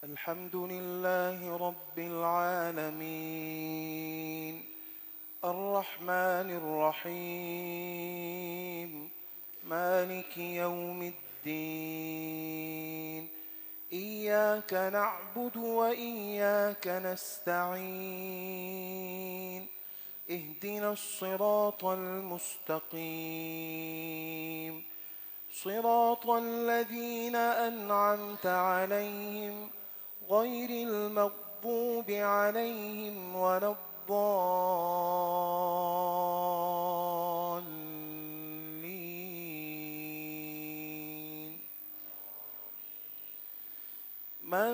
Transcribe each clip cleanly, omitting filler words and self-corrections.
الحمد لله رب العالمين الرحمن الرحيم مالك يوم الدين إياك نعبد وإياك نستعين اهدنا الصراط المستقيم صراط الذين أنعمت عليهم غير المغضوب عليهم ولا الضالين. من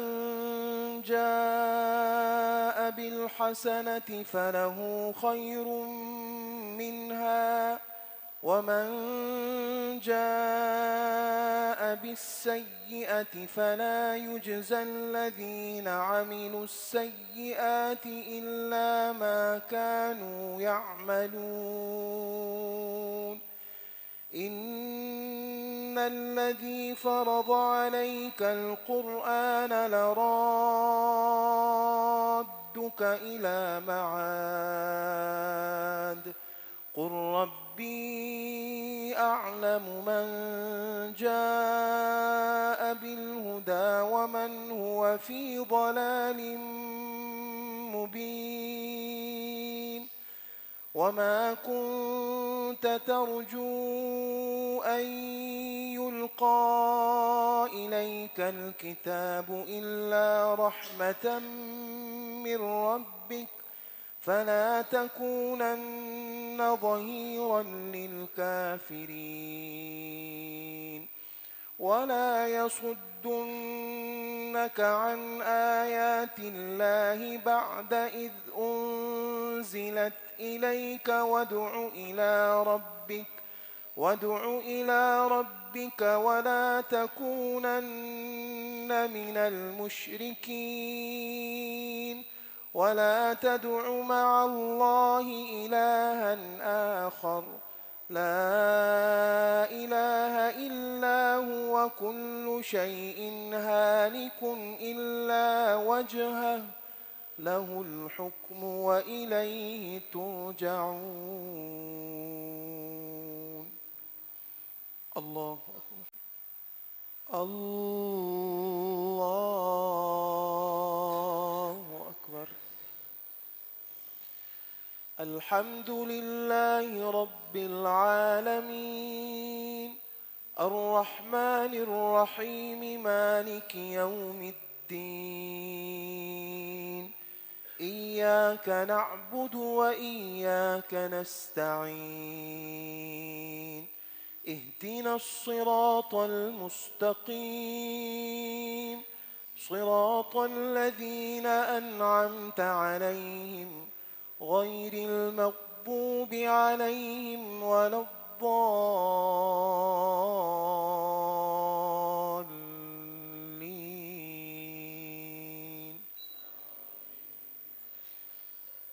جاء بالحسنة فله خير منها ومن جاء بالسيئة فلا يجزى الذين عملوا السيئات إلا ما كانوا يعملون. إن الذي فرض عليك القرآن لرادك إلى معاد قل ربي أعلم من جاء بالهدى ومن هو في ضلال مبين. وما كنت ترجو أن يلقى إليك الكتاب إلا رحمة من ربك فلا تكونن ظهيرا للكافرين. ولا يصدنك عن آيات الله بعد إذ أنزلت إليك وادع إلى ربك ولا تكونن من المشركين. ولا تدع مع الله إلها آخر لا إله إلا هو كل شيء هالك إلا وجهه له الحكم وإليه ترجعون. الله أكبر. الله أكبر. الحمد لله رب العالمين الرحمن الرحيم مالك يوم الدين إياك نعبد وإياك نستعين اهدنا الصراط المستقيم صراط الذين أنعمت عليهم غير المغضوب عليهم ولا الضالين.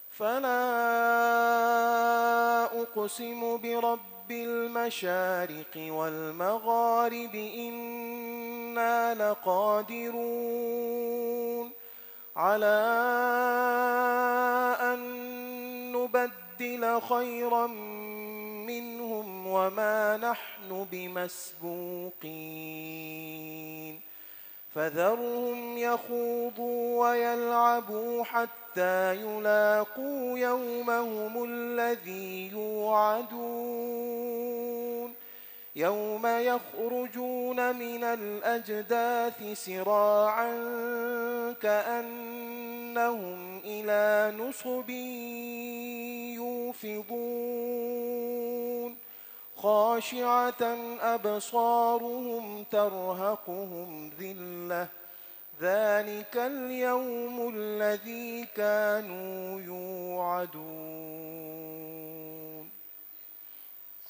فلا أقسم برب المشارق والمغارب إنا لقادرون على أن نبدل خيرا منهم وما نحن بمسبوقين. فذرهم يخوضوا ويلعبوا حتى يلاقوا يومهم الذي يوعدون يوم يخرجون من الأجداث سراعا كأنهم إلى نصب يوفضون خاشعة أبصارهم ترهقهم ذلة ذلك اليوم الذي كانوا يوعدون.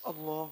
الله